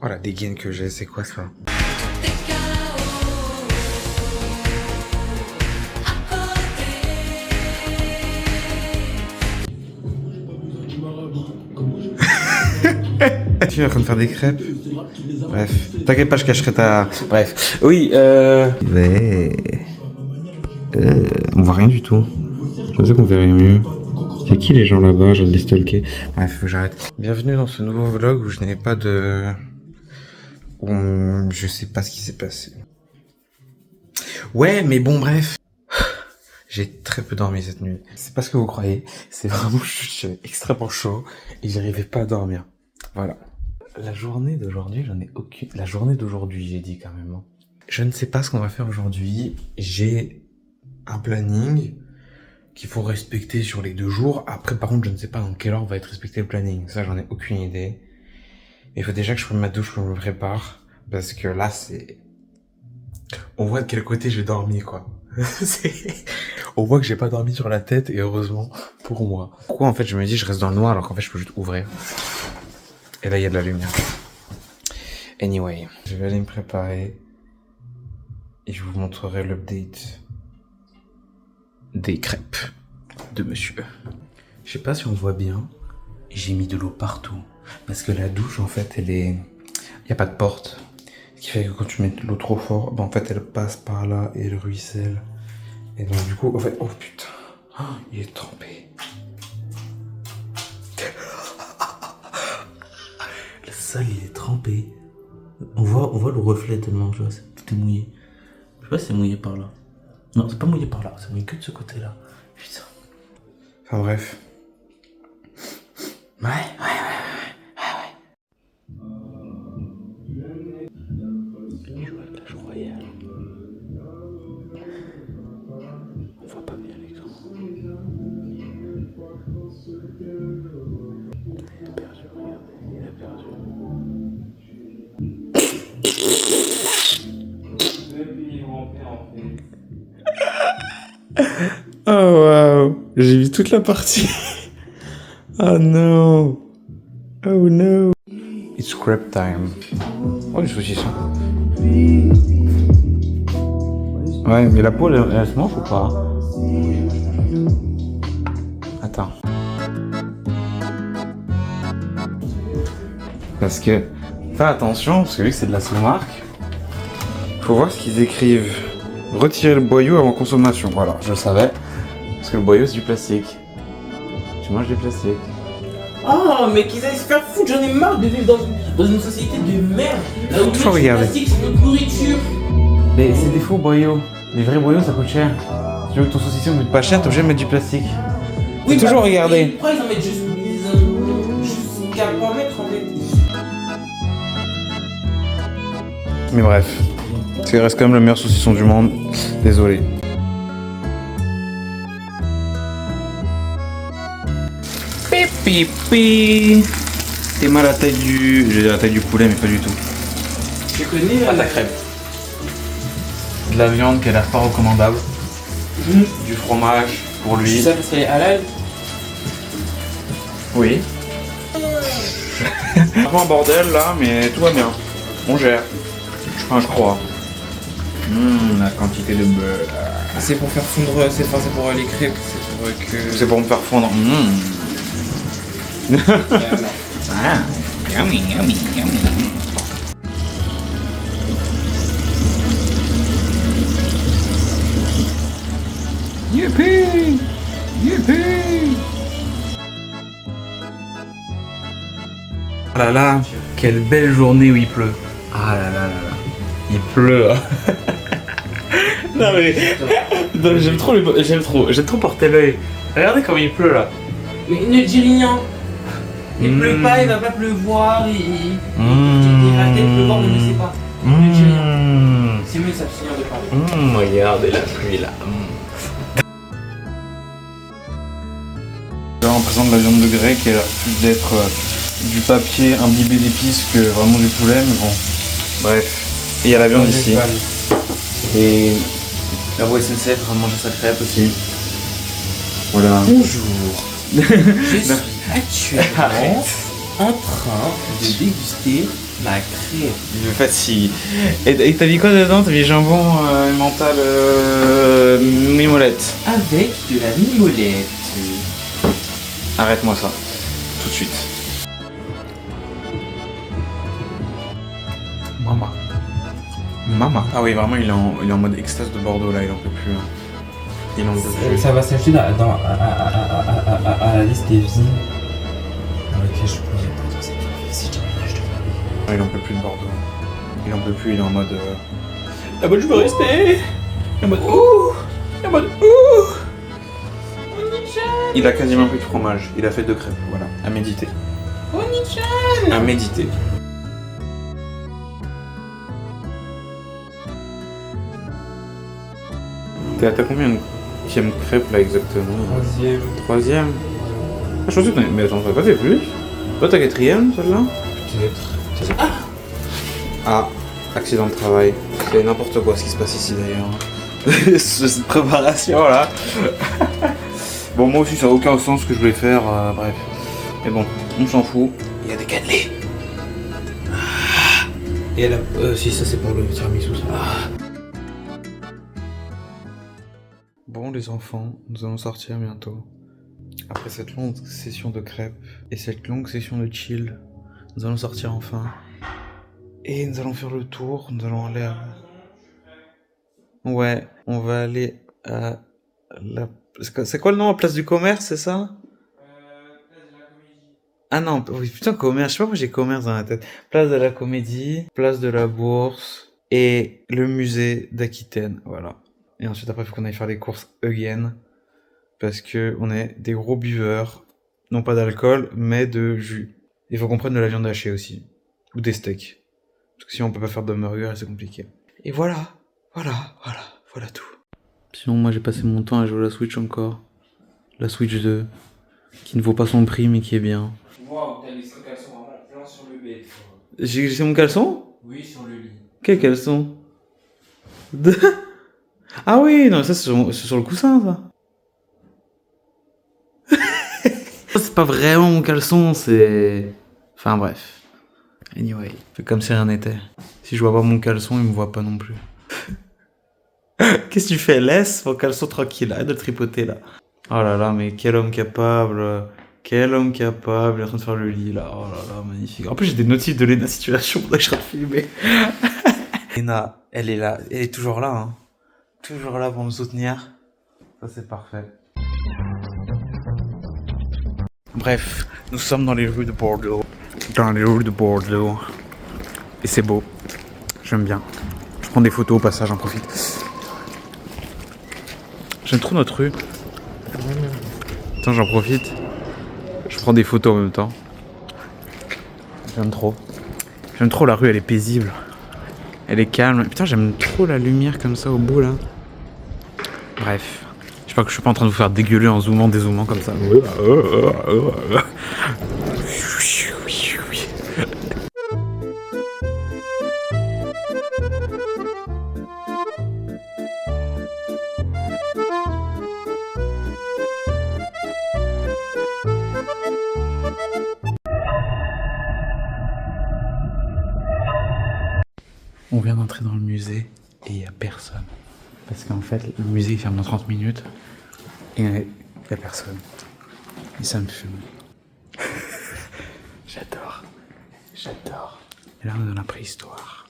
Oh la dégaine que j'ai, c'est quoi ça? Tu es en train de faire des crêpes. Bref, t'inquiète pas, je cacherai ta... Bref, oui, Ouais. On voit rien du tout. Je pensais qu'on verrait mieux. C'est qui les gens là-bas? Je vais les stalker. Bref, faut que j'arrête. Bienvenue dans ce nouveau vlog où je n'ai pas de... Je sais pas ce qui s'est passé. Ouais, mais bon, bref. J'ai très peu dormi cette nuit. C'est pas ce que vous croyez. C'est vraiment, j'avais extrêmement chaud et j'arrivais pas à dormir. Voilà. La journée d'aujourd'hui, j'en ai aucune... La journée d'aujourd'hui, j'ai dit quand même. Je ne sais pas ce qu'on va faire aujourd'hui. J'ai un planning qu'il faut respecter sur les 2 jours. Après, par contre, je ne sais pas dans quelle heure va être respecté le planning. Ça, j'en ai aucune idée. Mais il faut déjà que je prenne ma douche, que je me prépare. Parce que là, c'est... On voit de quel côté j'ai dormi, quoi. On voit que j'ai pas dormi sur la tête, et heureusement pour moi. Pourquoi, en fait, je me dis, je reste dans le noir, alors qu'en fait, je peux juste ouvrir. Et là, il y a de la lumière. Anyway, je vais aller me préparer. Et je vous montrerai l'update des crêpes de monsieur. Je sais pas si on voit bien. J'ai mis de l'eau partout. Parce que la douche, en fait, elle est... Il n'y a pas de porte. Ce qui fait que quand tu mets de l'eau trop fort, ben, en fait, elle passe par là et elle ruisselle. Et donc, du coup, en fait... Oh, putain. Oh, il est trempé. Le sol, il est trempé. On voit le reflet tellement, tu vois, tout est mouillé. Je sais pas si c'est mouillé par là. Non, c'est pas mouillé par là, c'est mouillé que de ce côté-là. Putain. Enfin bref. Ouais. Les jouets de Clash Royale. On voit pas bien l'écran. Il a perdu, regardez, il a perdu. Oh wow, j'ai vu toute la partie. Oh no. Oh no. It's scrap time. Oh, les saucissons. Ouais, mais la peau, elle se mange ou pas? Attends. Parce que, fais attention, parce que vu que c'est de la sous-marque, faut voir ce qu'ils écrivent. Retirer le boyau avant consommation. Voilà, je le savais. Parce que le boyau, c'est du plastique. Tu manges du plastique. Oh, mais qu'ils aillent se faire foutre, j'en ai marre de vivre dans une société de merde. Là où faut regarder. Le plastique, c'est notre nourriture. Mais c'est des faux boyaux. Les vrais boyaux, ça coûte cher. Si tu veux que ton saucisson coûte pas cher, t'es obligé de mettre du plastique. Oui, toujours regarder. Pourquoi ils en mettent juste qu'à pas mettre en fait. Mais bref. Ça reste quand même le meilleur saucisson du monde. Désolé. Pipi. T'es mal à la taille du... J'ai la taille du poulet, mais pas du tout. Je connais la crêpe. De la viande qui a l'air pas recommandable. Du fromage pour lui. C'est ça parce qu'elle est halal. Oui. Un peu un bordel là, mais tout va bien. On gère. Enfin, je crois. La quantité de beurre. C'est pour faire fondre, c'est pour les crêpes, c'est pour que... C'est pour me faire fondre. Ah, yummy, yummy, yummy. Yippee! Yippee! Ah là là, quelle belle journée où il pleut. Ah là là là là. Il pleut. Non mais... Non, j'aime trop porter l'œil. Regardez comme il pleut là. Mais ne dis rien. Il pleut pas, il va pas pleuvoir, il va peut-être pleuvoir, mais ne sait pas. Ne dis rien. C'est mieux de s'abstenir de parler. Regardez la pluie là. Là on présente la viande de grec qui a l'air plus d'être du papier imbibé d'épices que vraiment du poulet, mais bon. Bref. Et il y a la viande ici. Et la voix SNCF va manger sa crêpe aussi. Voilà. Bonjour. Je suis actuellement en train de déguster ma crêpe. Je me fatigue. Et t'as mis quoi dedans? T'as mis jambon mental mimolette. Avec de la mimolette. Arrête-moi ça. Tout de suite. Mama. Ah oui, vraiment, il est en mode extase de Bordeaux là, il en peut plus. Hein. Il en peut plus. Ça va s'ajouter à la liste des villes dans lesquelles je pourrais pas dans cette vie si je déménage de Paris. Il en peut plus de Bordeaux. Il en peut plus, il est en mode. La mode je veux rester. La mode ouh. La mode ouh. Il a quasiment plus de fromage. Il a fait 2 crêpes, voilà. À méditer. À méditer. T'as combien de crêpes là exactement? Troisième. Ah, je pensais que mais attends, t'as pas fait plus? Toi ta 4ème celle-là? Peut-être. Ah, accident de travail. C'est n'importe quoi ce qui se passe ici d'ailleurs. Cette préparation là. Bon, moi aussi ça n'a aucun sens ce que je voulais faire, bref. Mais bon, on s'en fout. Il y a des cannelés. Et elle a... si ça c'est pour le tiramisu ça. Bon les enfants, nous allons sortir bientôt. Après cette longue session de crêpes et cette longue session de chill, nous allons sortir enfin. Et nous allons faire le tour, nous allons aller à... Ouais, on va aller à la... C'est quoi le nom? Place du Commerce, c'est ça? Place de la Comédie. Ah non, oui, putain, Commerce, je sais pas pourquoi j'ai Commerce dans la tête. Place de la Comédie, Place de la Bourse et le musée d'Aquitaine, voilà. Et ensuite après il faut qu'on aille faire les courses again, parce que on est des gros buveurs, non pas d'alcool, mais de jus. Il faut qu'on prenne de la viande hachée aussi, ou des steaks. Parce que sinon on peut pas faire de burger et c'est compliqué. Et voilà tout. Sinon moi j'ai passé mon temps à jouer à la Switch encore. La Switch 2, qui ne vaut pas son prix mais qui est bien. Waouh, t'as laissé le caleçon vraiment plein sur le bed. J'ai laissé mon caleçon? Oui, sur le lit. Quel caleçon? Ah oui, non ça c'est sur le coussin ça. C'est pas vraiment mon caleçon, c'est... Enfin bref. Anyway, fais comme si rien n'était. Si je vois pas mon caleçon, il me voit pas non plus. Qu'est-ce que tu fais? Laisse mon caleçon tranquille, arrête de le tripoter là. Oh là là, mais quel homme capable. Quel homme capable, il est en train de faire le lit là. Oh là là, magnifique. En plus j'ai des notifs de Léna Situation, faudrait que je rate filmer. Léna, elle est là, elle est toujours là hein. Toujours là pour me soutenir. Ça c'est parfait. Bref, nous sommes dans les rues de Bordeaux. Et c'est beau. J'aime bien. Je prends des photos au passage, j'en profite. J'aime trop notre rue. Attends, j'en profite. Je prends des photos en même temps. J'aime trop. J'aime trop la rue, elle est paisible. Elle est calme. Putain, j'aime trop la lumière comme ça au bout là. Bref. Je suis pas en train de vous faire dégueuler en zoomant, dézoomant comme ça. On vient d'entrer dans le musée et il n'y a personne. Parce qu'en fait, le musée il ferme dans 30 minutes et il n'y a personne. Et ça me fume. J'adore. Et là, on est dans la préhistoire.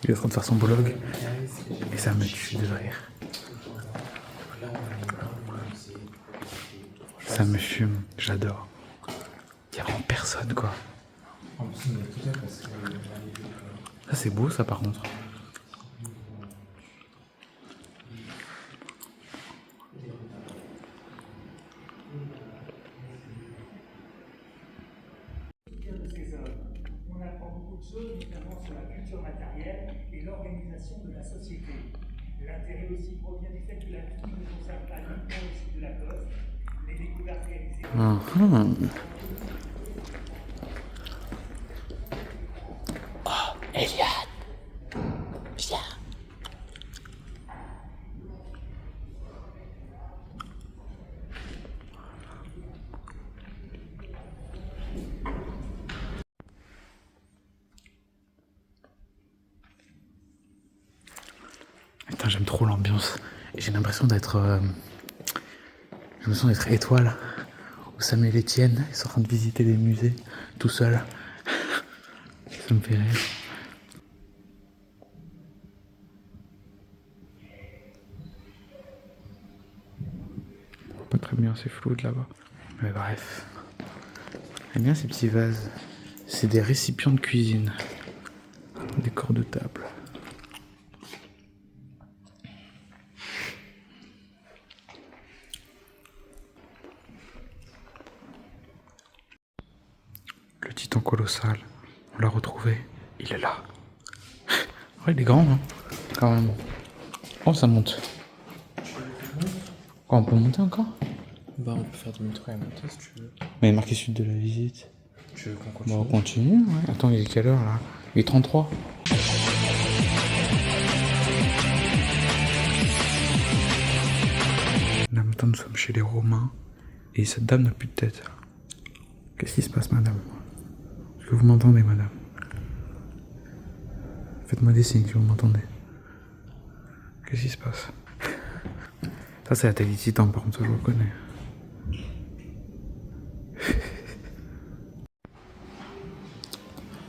Il est en train de faire son blog et ça me tue de rire. Ça me fume, j'adore. Il y a vraiment personne quoi. Ça c'est beau ça par contre. On apprend beaucoup de choses, notamment sur la culture matérielle et l'organisation de la société. L'intérêt aussi provient du fait que la vie ne concerne pas uniquement le site de la Poste. Les découvertes réalisées. Oh, Eliane, viens. Putain, j'aime trop l'ambiance. J'ai l'impression d'être... J'ai l'impression d'être Étoile. Où Samuel Etienne, ils sont en train de visiter des musées, tout seul. Ça me fait rire. Pas très bien, c'est flou de là-bas. Mais bref. J'aime bien ces petits vases. C'est des récipients de cuisine. Décor de table. Le titan colossal, on l'a retrouvé. Il est là. Ouais, il est grand, hein, quand même. Oh, ça monte. Quoi, on peut monter encore? Bah, on peut faire demi-tour et monter si tu veux. Mais il est marqué suite de la visite. Tu veux qu'on continue? Bon, on continue, ouais. Attends, il est quelle heure là? Il est 33. Là maintenant nous sommes chez les Romains et cette dame n'a plus de tête. Qu'est-ce qui se passe, madame? Est-ce que vous m'entendez, madame? Faites-moi des signes si vous m'entendez. Qu'est-ce qui se passe? Ça c'est la télé Titan, par contre, ça je le reconnais.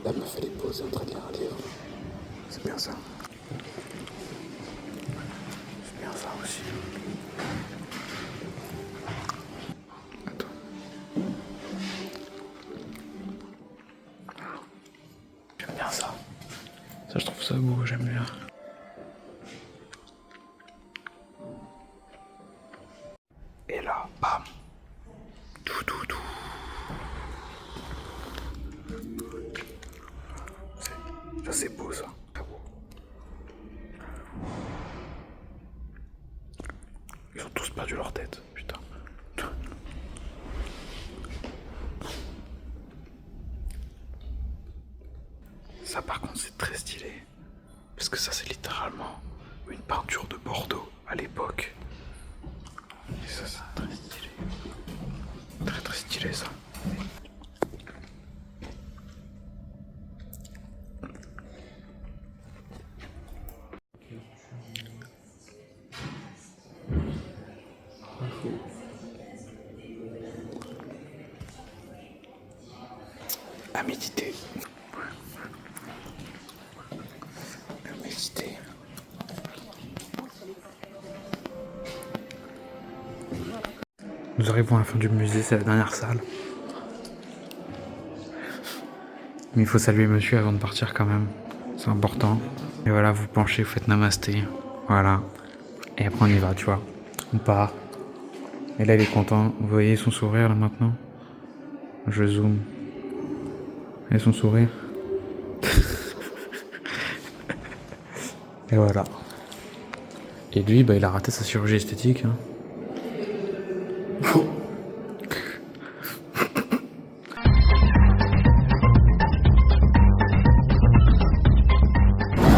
La meuf elle est posée en train de lire un livre. C'est bien ça. C'est bien ça aussi. Attends. J'aime bien ça. Ça je trouve ça beau, j'aime bien. Et là, bam. Tout. Ça c'est beau ça. Très beau. Ils ont tous perdu leur tête, putain. Ça par contre c'est très stylé. Parce que ça c'est littéralement une peinture de Bordeaux à l'époque. Et ça c'est très stylé. Très stylé ça. À méditer. À méditer. Nous arrivons à la fin du musée, c'est la dernière salle. Mais il faut saluer monsieur avant de partir quand même. C'est important. Et voilà, vous penchez, vous faites namasté. Voilà. Et après on y va, tu vois. On part. Et là il est content. Vous voyez son sourire là maintenant? Je zoome. Et son sourire. Et voilà. Et lui, bah, il a raté sa chirurgie esthétique. Hein.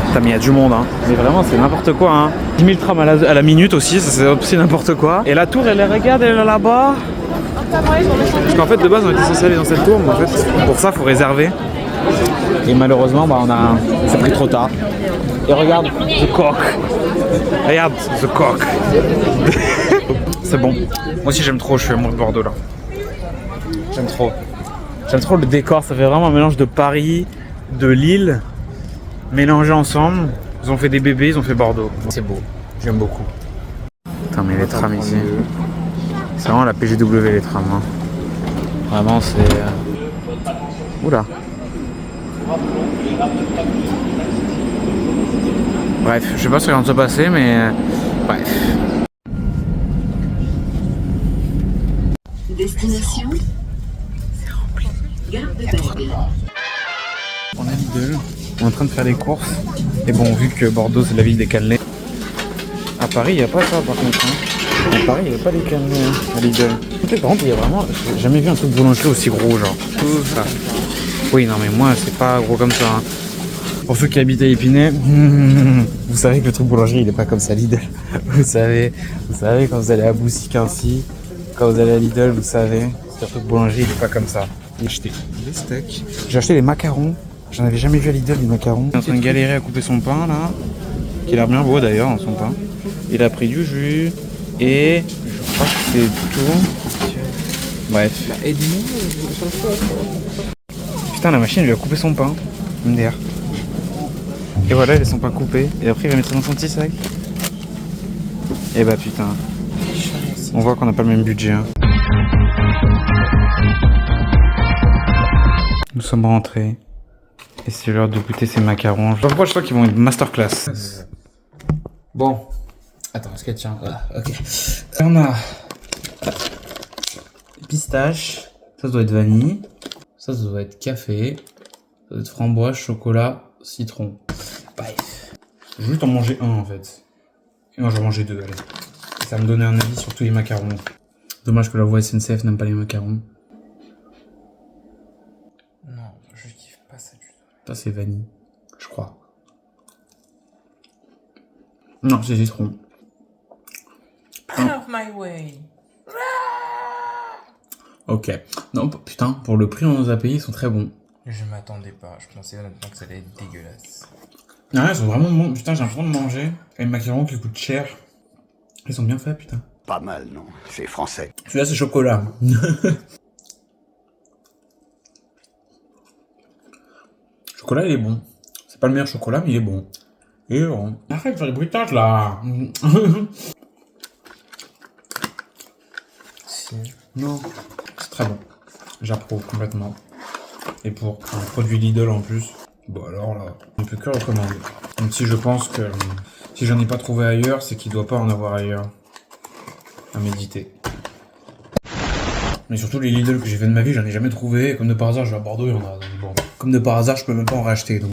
Putain, mais il y a du monde, hein. Mais vraiment, c'est n'importe quoi, hein. 10 000 trams à la minute aussi, ça c'est aussi n'importe quoi. Et la tour, elle regarde, elle est là-bas. Parce qu'en fait de base on était censé aller dans cette tour, mais en fait pour ça faut réserver. Et malheureusement bah c'est pris trop tard. Et regarde, the cock. Regarde, the cock. C'est bon. Moi aussi j'aime trop, je suis amoureux de Bordeaux là. J'aime trop. J'aime trop le décor, ça fait vraiment un mélange de Paris, de Lille, mélangés ensemble. Ils ont fait des bébés, ils ont fait Bordeaux. C'est beau, j'aime beaucoup. Putain mais les trams ici. C'est vraiment la PGW les trams. Hein. Vraiment c'est... Oula. Bref, je sais pas ce qui vient de se passer mais... Bref. Destination. C'est rempli. Gare de Bergue. On est à Lidl. On est en train de faire les courses. Et bon, vu que Bordeaux c'est la ville des cannelés. À Paris, il n'y a pas ça par contre. Hein. À Paris, il n'y a pas les cannelés hein, à Lidl. Par contre, il y a vraiment... J'ai jamais vu un truc boulangerie aussi gros, genre. Tout ça. Oui, non mais moi, c'est pas gros comme ça. Hein. Pour ceux qui habitent à Épinay, vous savez que le truc boulangerie, il est pas comme ça à Lidl. Vous savez quand vous allez à Boussy-Quincy, quand vous allez à Lidl, vous savez, le truc boulangerie, il est pas comme ça. J'ai acheté des steaks. J'ai acheté des macarons. J'en avais jamais vu à Lidl, des macarons. Il est en train de galérer à couper son pain, là. qui a l'air bien beau d'ailleurs dans son pain. Il a pris du jus et je crois que c'est tout. Bref. Putain, la machine lui a coupé son pain. MDR. Et voilà, il a son pain coupé. Et après, il va mettre ça dans son petit sac. Et bah putain. On voit qu'on n'a pas le même budget. Hein. Nous sommes rentrés. Et c'est l'heure de goûter ces macarons. Je crois qu'ils vont être masterclass. Bon. Attends, est-ce qu'elle tient? Voilà, ok. On a pistache. Ça doit être vanille. Ça doit être café. Ça doit être framboise, chocolat, citron. Bref. Je vais juste en manger un en fait. Et moi je vais manger deux, allez. Ça va me donner un avis sur tous les macarons. Dommage que la voix SNCF n'aime pas les macarons. Non, je kiffe pas ça du tout. Ça c'est vanille, je crois. Non, c'est citron. Out of my way. Ok. Non, putain, pour le prix on nous a payé, ils sont très bons. Je m'attendais pas, je pensais honnêtement que ça allait être dégueulasse. Ah, ils sont vraiment bons. Putain, j'ai l'impression de manger les macarons qui coûtent cher. Ils sont bien faits, putain. Pas mal, non? C'est français. Celui-là, c'est chocolat. Chocolat, il est bon. C'est pas le meilleur chocolat, mais il est bon. Il est bon. Arrête de faire des bruitages, là. Si. Non. C'est très bon. J'approuve complètement. Et pour un produit Lidl en plus, bon alors là, on ne peut que recommander. Même si je pense que si j'en ai pas trouvé ailleurs, c'est qu'il doit pas en avoir ailleurs. À méditer. Mais surtout les Lidl que j'ai fait de ma vie, j'en ai jamais trouvé. Comme de par hasard, je vais à Bordeaux, il y en a. Donc bon. Comme de par hasard, je peux même pas en racheter. Donc.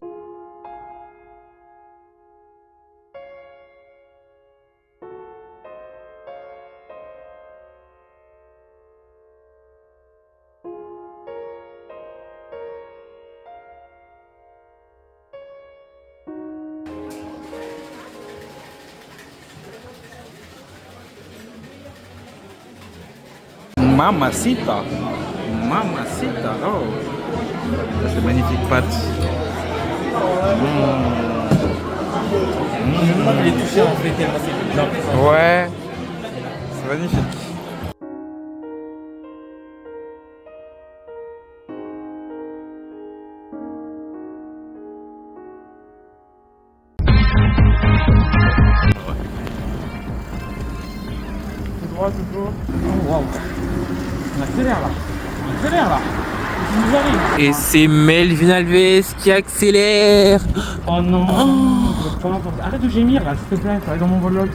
Mamacita. Mamacita. Oh. C'est magnifique pâte. Je crois que je l'ai touché en fait tellement c'est bien. Ouais. C'est magnifique. Tout droit, toujours. Oh, wow. On accélère là. On accélère là. nous arrive. Et c'est Melvin Alves qui accélère. Oh non. Arrête de gémir là, s'il te plaît. Ça va dans mon vlog.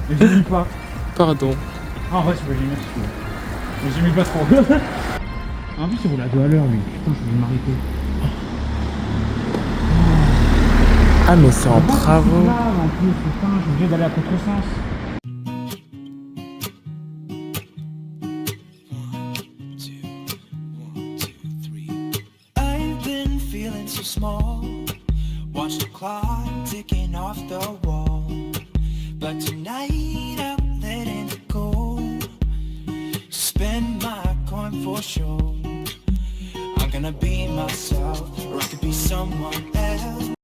Ne gémis pas. Pardon. Ah, en vrai, tu peux gémir si tu veux. Mais gémis pas trop. En plus, il roule à 2 à l'heure lui. Putain, je vais m'arrêter. Ah, mais c'est en travaux. Là, en plus, putain, je suis obligé d'aller à contresens. So small, watch the clock ticking off the wall. But tonight I'm letting it go. Spend my coin for sure. I'm gonna be myself, or I could be someone else.